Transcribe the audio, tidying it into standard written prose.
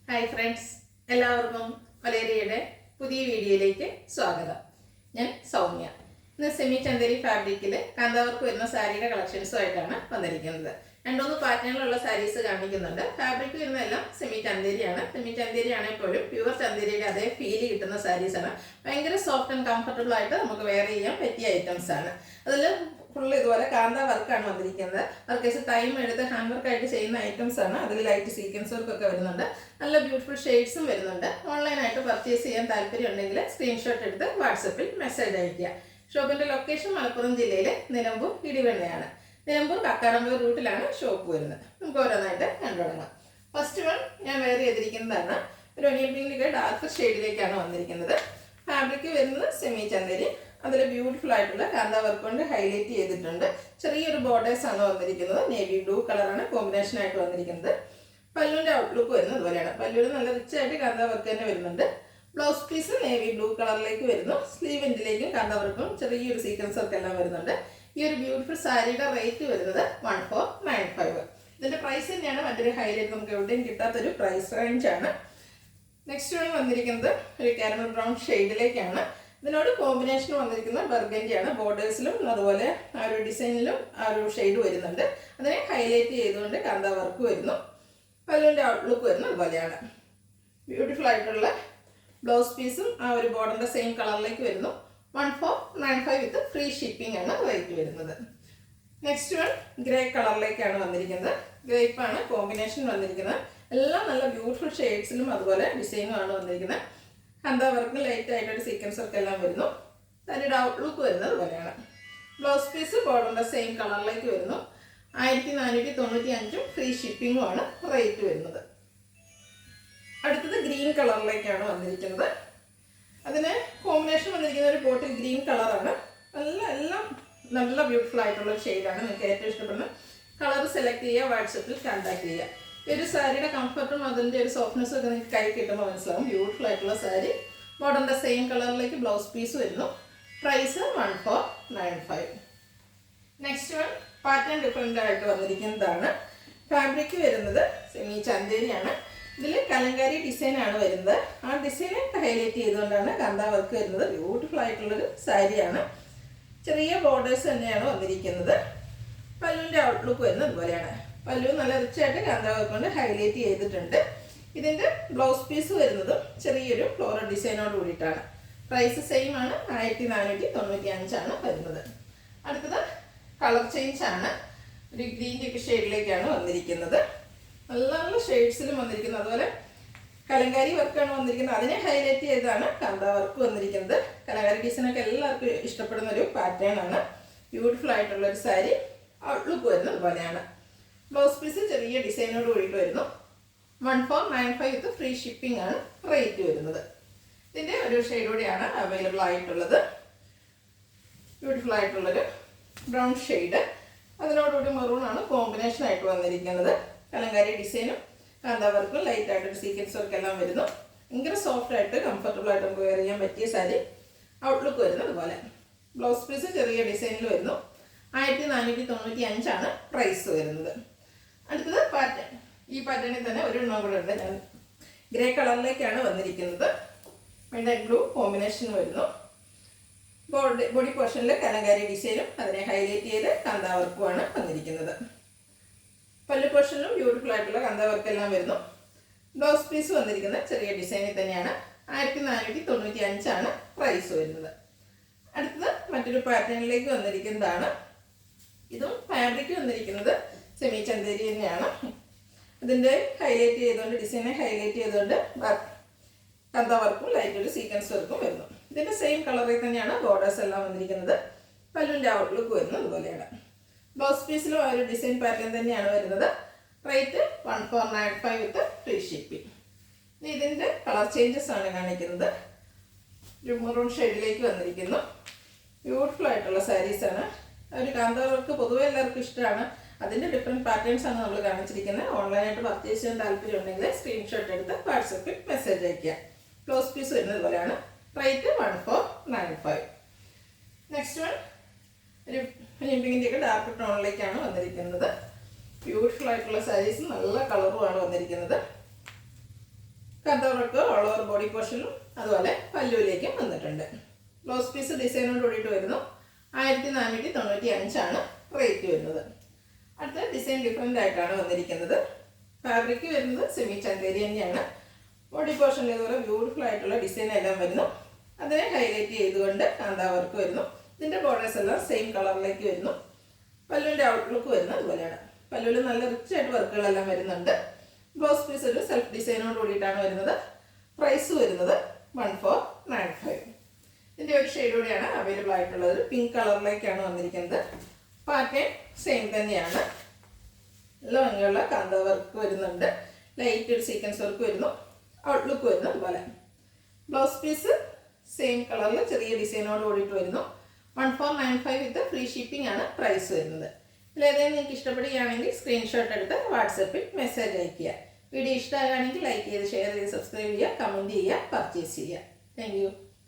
Hi friends, എല്ലാവർക്കും വലേറിയയുടെ പുതിയ വീഡിയോയിലേക്ക് സ്വാഗതം. ഞാൻ സൗമ്യ. ഇന്ന് സെമി ചന്ദേരി ഫാബ്രിക്കിൽ കാന്താവർക്ക് വരുന്ന സാരിയുടെ കളക്ഷൻസുമായിട്ടാണ് വന്നിരിക്കുന്നത്. രണ്ടൂന്ന് പാറ്റേണിലുള്ള സാരീസ് കാണിക്കുന്നുണ്ട്. ഫാബ്രിക് വരുന്നതെല്ലാം സെമി ചന്തേരിയാണ്. സെമി ചന്തേരി ആണെപ്പോഴും പ്യുവർ ചന്തേരിയുടെ അതേ ഫീൽ കിട്ടുന്ന സാരീസാണ്. ഭയങ്കര സോഫ്റ്റ് ആൻഡ് കംഫർട്ടബിൾ ആയിട്ട് നമുക്ക് വെയർ ചെയ്യാൻ പറ്റിയ ഐറ്റംസ് ആണ്. അതിൽ ഫുള്ള് ഇതുപോലെ കാന്ത വർക്കാണ് വന്നിരിക്കുന്നത്. വർക്കേഴ്സ് ടൈം എടുത്ത് ഹാൻഡ് വർക്കായിട്ട് ചെയ്യുന്ന ഐറ്റംസ് ആണ്. അതിൽ ലൈറ്റ് സീക്വൻസ് വർക്കൊക്കെ വരുന്നുണ്ട്. നല്ല ബ്യൂട്ടിഫുൾ ഷെയ്ഡ്സും വരുന്നുണ്ട്. ഓൺലൈനായിട്ട് പർച്ചേസ് ചെയ്യാൻ താല്പര്യം ഉണ്ടെങ്കിൽ സ്ക്രീൻഷോട്ട് എടുത്ത് വാട്സപ്പിൽ മെസ്സേജ് അയയ്ക്കുക. ഷോപ്പിൻ്റെ ലൊക്കേഷൻ മലപ്പുറം ജില്ലയിലെ നിലമ്പൂർ ഇടിവെണ്ണയാണ്. നിലമ്പൂർ കക്കാടമ്പൂർ റൂട്ടിലാണ് ഷോപ്പ് വരുന്നത്. നമുക്ക് ഓരോന്നായിട്ട് കണ്ടു തുടങ്ങാം. ഫസ്റ്റ് വൺ ഞാൻ വെയർ ചെയ്തിരിക്കുന്നതാണ്. ഒരു ഒനിയൻ പിങ്കിൻ്റെ ഡാർക്ക് ഷെയ്ഡിലേക്കാണ് വന്നിരിക്കുന്നത്. ഫാബ്രിക് വരുന്നത് സെമി ചന്ദേരി. അതിൽ ബ്യൂട്ടിഫുൾ ആയിട്ടുള്ള കാന്ത വർക്ക് കൊണ്ട് ഹൈലൈറ്റ് ചെയ്തിട്ടുണ്ട്. ചെറിയൊരു ബോർഡേഴ്സ് ആണ് വന്നിരിക്കുന്നത്. നേവി ബ്ലൂ കളറാണ് കോമ്പിനേഷൻ ആയിട്ട് വന്നിരിക്കുന്നത്. പല്ലുവിൻ്റെ ഔട്ട്ലുക്ക് വരുന്നത് ഇതുപോലെയാണ്. പല്ലുവിൽ നല്ല റിച്ച് ആയിട്ട് കാന്ത വർക്ക് തന്നെ വരുന്നുണ്ട്. ബ്ലൗസ് പീസ് നേവി ബ്ലൂ കളറിലേക്ക് വരുന്നു. സ്ലീവ് എൻഡിലേക്കും കാന്ത വർക്കും ചെറിയൊരു സീക്വൻസ് വർക്ക് എല്ലാം വരുന്നുണ്ട്. ഈ ഒരു ബ്യൂട്ടിഫുൾ സാരിയുടെ റേറ്റ് വരുന്നത് 1495. ഇതിൻ്റെ പ്രൈസ് തന്നെയാണ് മറ്റൊരു ഹൈലൈറ്റ്. നമുക്ക് എവിടെയും കിട്ടാത്തൊരു പ്രൈസ് റേഞ്ചാണ്. നെക്സ്റ്റ് വൺ വന്നിരിക്കുന്നത് ഒരു കാരമൽ ബ്രൗൺ ഷെയ്ഡിലേക്കാണ്. ഇതിനോട് കോമ്പിനേഷൻ വന്നിരിക്കുന്നത് ബർഗൻഡിയാണ്. ബോർഡേഴ്സിലും അതുപോലെ ആ ഒരു ഡിസൈനിലും ആ ഒരു ഷെയ്ഡ് വരുന്നുണ്ട്. അതിനെ ഹൈലൈറ്റ് ചെയ്തുകൊണ്ട് കാന്ത വർക്ക് വരുന്നു. പല്ലുവിൻ്റെ ഔട്ട്ലുക്ക് വരുന്നത് അതുപോലെയാണ്. ബ്യൂട്ടിഫുൾ ആയിട്ടുള്ള ബ്ലൗസ് പീസും ആ ഒരു ബോർഡറിൻ്റെ സെയിം കളറിലേക്ക് വരുന്നു. 1495 വിത്ത് ഫ്രീ ഷിപ്പിംഗ് ആണ് റേറ്റ് വരുന്നത്. നെക്സ്റ്റ് വൺ ഗ്രേ കളറിലേക്കാണ് വന്നിരിക്കുന്നത്. ഗ്രേപ്പാണ് കോമ്പിനേഷൻ വന്നിരിക്കുന്നത്. എല്ലാം നല്ല ബ്യൂട്ടിഫുൾ ഷെയ്ഡ്സിലും അതുപോലെ ഡിസൈനും ആണ് വന്നിരിക്കുന്നത്. കാന്ത വർക്ക് ലൈറ്റ് ആയിട്ടൊരു സീക്വൻസ് വർക്ക് എല്ലാം വരുന്നു. അതിൻ്റെ ഔട്ട്ലുക്ക് വരുന്നത് പോലെയാണ്. ബ്ലൗസ് പീസ് ബോർഡറിൻ്റെ സെയിം കളറിലേക്ക് വരുന്നു. 1495 ഫ്രീ ഷിപ്പിംഗും ആണ് റേറ്റ് വരുന്നത്. അടുത്തത് ഗ്രീൻ കളറിലേക്കാണ് വന്നിരിക്കുന്നത്. അതിന് കോമ്പിനേഷൻ വന്നിരിക്കുന്ന ഒരു ബോട്ടിൽ ഗ്രീൻ കളറാണ്. എല്ലാം നല്ല ബ്യൂട്ടിഫുൾ ആയിട്ടുള്ള ഷെയ്ഡാണ്. നിങ്ങൾക്ക് ഏറ്റവും ഇഷ്ടപ്പെടുന്ന കളർ സെലക്ട് ചെയ്യുക, വാട്സപ്പിൽ കോൺടാക്ട് ചെയ്യുക. ഈ ഒരു സാരിയുടെ കംഫർട്ടും അതിൻ്റെ ഒരു സോഫ്റ്റ്നെസ്സും ഒക്കെ നിങ്ങൾക്ക് കൈ കിട്ടുമ്പോൾ മനസ്സിലാവും. ബ്യൂട്ടിഫുൾ ആയിട്ടുള്ള സാരി. ബോർഡറിൻ്റെ സെയിം കളറിലേക്ക് ബ്ലൗസ് പീസ് വരുന്നു. Price 1495. Next one pattern different ആയിട്ട് വന്നിരിക്കുന്നതാണ്. ഫാബ്രിക് വരുന്നത് സെമി ചന്തേരിയാണ്. ഇതിൽ കലങ്കാരി ഡിസൈനാണ് വരുന്നത്. ആ ഡിസൈനെ ഹൈലൈറ്റ് ചെയ്തുകൊണ്ടാണ് കാന്ത വർക്ക് വരുന്നത്. ബ്യൂട്ടിഫുൾ ആയിട്ടുള്ളൊരു സാരിയാണ്. ചെറിയ ബോർഡേഴ്സ് തന്നെയാണ് വന്നിരിക്കുന്നത്. പല്ലുവിൻ്റെ ഔട്ട്ലുക്ക് വരുന്നത് അതുപോലെയാണ്. പല്ലു നല്ല റിച്ചായിട്ട് കാന്ത വർക്ക് കൊണ്ട് ഹൈലൈറ്റ് ചെയ്തിട്ടുണ്ട്. ഇതിൻ്റെ ബ്ലൗസ് പീസ് വരുന്നതും ചെറിയൊരു ഫ്ലോറൽ ഡിസൈനോട് കൂടിയിട്ടാണ്. പ്രൈസ് സെയിം ആണ്. 1495 വരുന്നത്. അടുത്തത് കളർ ചേഞ്ച് ആണ്. ഒരു ഗ്രീൻ്റെ ഒക്കെ ഷെയ്ഡിലേക്കാണ് വന്നിരിക്കുന്നത്. നല്ല നല്ല ഷെയ്ഡ്സിലും വന്നിരിക്കുന്നത്. അതുപോലെ കലങ്കാരി വർക്കാണ് വന്നിരിക്കുന്നത്. അതിനെ ഹൈലൈറ്റ് ചെയ്താണ് കാന്ത വർക്ക് വന്നിരിക്കുന്നത്. കലങ്കാരി ഡിസൈനൊക്കെ എല്ലാവർക്കും ഇഷ്ടപ്പെടുന്ന ഒരു പാറ്റേൺ ആണ്. ബ്യൂട്ടിഫുൾ ആയിട്ടുള്ള ഒരു സാരി. ഔട്ട്ലുക്ക് വരുന്നത് അതുപോലെയാണ്. ബ്ലൗസ് പീസ് ചെറിയ ഡിസൈനോട് കൂടിയിട്ട് വരുന്നു. 1495 വിത്ത് ഫ്രീ ഷിപ്പിംഗ് ആണ് റേറ്റ് വരുന്നത്. ഇതിൻ്റെ ഒരു ഷെയ്ഡ് കൂടിയാണ് അവൈലബിൾ ആയിട്ടുള്ളത്. ബ്യൂട്ടിഫുൾ ആയിട്ടുള്ളൊരു ബ്രൗൺ ഷെയ്ഡ്. അതിനോടുകൂടി മെറൂണാണ് കോമ്പിനേഷൻ ആയിട്ട് വന്നിരിക്കുന്നത്. കലങ്കാരി ഡിസൈനും കാന്ത വർക്കും ലൈറ്റ് ആയിട്ടൊരു സീക്വൻസ് വർക്ക് എല്ലാം വരുന്നു. ഭയങ്കര സോഫ്റ്റ് ആയിട്ട് കംഫർട്ടബിൾ ആയിട്ട് നമുക്ക് വെയർ ചെയ്യാൻ പറ്റിയ സാരി. ഔട്ട്ലുക്ക് വരുന്നത് അതുപോലെ. ബ്ലൗസ് പീസ് ചെറിയ ഡിസൈനിൽ വരുന്നു. 1495 പ്രൈസ് വരുന്നത്. അടുത്തത് പാറ്റേൺ. ഈ പാറ്റേണിൽ തന്നെ ഒരു എണ്ണം കൂടെ ഉണ്ട്. ഞാൻ ഗ്രേ കളറിലേക്കാണ് വന്നിരിക്കുന്നത്. മെഡൽ ബ്ലൂ കോമ്പിനേഷൻ വരുന്നു. ബോഡി പോർഷനിൽ കലങ്കാരി ഡിസൈനും അതിനെ ഹൈലൈറ്റ് ചെയ്ത് കാന്ത വർക്കുമാണ് വന്നിരിക്കുന്നത്. പല്ലു പോർഷനിലും ബ്യൂട്ടിഫുൾ ആയിട്ടുള്ള കാന്ത വർക്ക് എല്ലാം വരുന്നു. ബ്ലൗസ് പീസ് വന്നിരിക്കുന്നത് ചെറിയ ഡിസൈനിൽ തന്നെയാണ്. 1495 പ്രൈസ് വരുന്നത്. അടുത്തത് മറ്റൊരു പാറ്റേണിലേക്ക് വന്നിരിക്കുന്നതാണ്. ഇതും ഫാബ്രിക് വന്നിരിക്കുന്നത് സെമി ചന്തേരി തന്നെയാണ്. ഇതിൻ്റെ ഹൈലൈറ്റ് ചെയ്തുകൊണ്ട് ഡിസൈനെ ഹൈലൈറ്റ് ചെയ്തുകൊണ്ട് കാന്ത വർക്കും ലൈറ്റ് ഒരു സീക്വൻസ് വർക്കും വരുന്നു. ഇതിൻ്റെ സെയിം കളറിൽ തന്നെയാണ് ബോർഡേഴ്സ് എല്ലാം വന്നിരിക്കുന്നത്. പല്ലുവിൻ്റെ ഔട്ട്ലുക്ക് വരുന്നത് അതുപോലെയാണ്. ബ്ലൗസ് പീസിലും ആ ഒരു ഡിസൈൻ പാറ്റേൺ തന്നെയാണ് വരുന്നത്. റേറ്റ് 1495 വിത്ത് ഫ്രീ ഷിപ്പിംഗ്. ഇനി ഇതിൻ്റെ കളർ ചേഞ്ചസ് ആണ് കാണിക്കുന്നത്. ഒരു മെറൂൺ ഷെയ്ഡിലേക്ക് വന്നിരിക്കുന്നു. ബ്യൂട്ടിഫുൾ ആയിട്ടുള്ള സാരീസാണ്. ഒരു കാന്ത വർക്ക് പൊതുവെ എല്ലാവർക്കും ഇഷ്ടമാണ്. അതിൻ്റെ ഡിഫറെൻറ്റ് പാറ്റേൺസ് ആണ് നമ്മൾ കാണിച്ചിരിക്കുന്നത്. ഓൺലൈനായിട്ട് പർച്ചേസ് ചെയ്യാൻ താല്പര്യം ഉണ്ടെങ്കിൽ സ്ക്രീൻഷോട്ട് എടുത്ത് വാട്സപ്പിൽ മെസ്സേജ് അയയ്ക്കുക. ബ്ലൗസ് പീസ് വരുന്നത് പോലെയാണ്. റേറ്റ് 1495. നെക്സ്റ്റ് വൺ ഒരു പിങ്കിൻ്റെയൊക്കെ ഡാർക്ക് ടോണിലേക്കാണ് വന്നിരിക്കുന്നത്. ബ്യൂട്ടിഫുൾ ആയിട്ടുള്ള സാരീസ് നല്ല കളറുമാണ് വന്നിരിക്കുന്നത്. കന്തവർക്ക് ഓൾ ഓവർ ബോഡി പോർഷനിലും അതുപോലെ പല്ലുവിലേക്കും വന്നിട്ടുണ്ട്. ബ്ലൗസ് പീസ് ഡിസൈനോട് കൂടിയിട്ട് വരുന്നു. 1495 റേറ്റ് വരുന്നത്. അടുത്ത ഡിസൈൻ ഡിഫറെൻ്റ് ആയിട്ടാണ് വന്നിരിക്കുന്നത്. ഫാബ്രിക് വരുന്നത് സെമി ചന്തേരി തന്നെയാണ്. ബോഡി പോർഷനിൽ ഇതുപോലെ ബ്യൂട്ടിഫുൾ ആയിട്ടുള്ള ഡിസൈൻ എല്ലാം വരുന്നു. അതിനെ ഹൈലൈറ്റ് ചെയ്തുകൊണ്ട് കാന്താ വർക്ക് വരുന്നു. ഇതിൻ്റെ ബോർഡേഴ്സ് എല്ലാം സെയിം കളറിലേക്ക് വരുന്നു. പല്ലുവിൻ്റെ ഔട്ട്ലുക്ക് വരുന്നത് അതുപോലെയാണ്. പല്ലുവിൽ നല്ല റിച്ച് ആയിട്ട് വർക്കുകളെല്ലാം വരുന്നുണ്ട്. ബ്ലൗസ് പീസ് ഒരു സെൽഫ് ഡിസൈനോട് കൂടിയിട്ടാണ് വരുന്നത്. പ്രൈസ് വരുന്നത് 1495. ഇതിൻ്റെ ഒരു ഷെയ്ഡ് കൂടിയാണ് അവൈലബിൾ ആയിട്ടുള്ളത്. ഒരു പിങ്ക് കളറിലേക്കാണ് വന്നിരിക്കുന്നത്. പാറ്റേൺ സെയിം തന്നെയാണ്. നല്ല ഭംഗിയുള്ള കാന്താ വർക്ക് വരുന്നുണ്ട്. ലൈറ്റ് ഒരു സീക്വൻസ് വർക്ക് വരുന്നു. ഔട്ട്ലുക്ക് വരുന്നു അതുപോലെ. ബ്ലൗസ് പീസ് സെയിം കളറിൽ ചെറിയ ഡിസൈനോട് കൂടിയിട്ട് വരുന്നു. 1495 വിത്ത് ഫ്രീ ഷിപ്പിംഗ് ആണ് പ്രൈസ് വരുന്നത്. ഇതിലേതെങ്കിലും നിങ്ങൾക്ക് ഇഷ്ടപ്പെടുകയാണെങ്കിൽ സ്ക്രീൻഷോട്ട് എടുത്ത് വാട്സപ്പിൽ മെസ്സേജ് അയയ്ക്കുക. വീഡിയോ ഇഷ്ടമാകുകയാണെങ്കിൽ ലൈക്ക് ചെയ്ത് ഷെയർ ചെയ്ത് സബ്സ്ക്രൈബ് ചെയ്യുക, കമൻറ്റ് ചെയ്യുക, പർച്ചേസ് ചെയ്യുക. Thank you.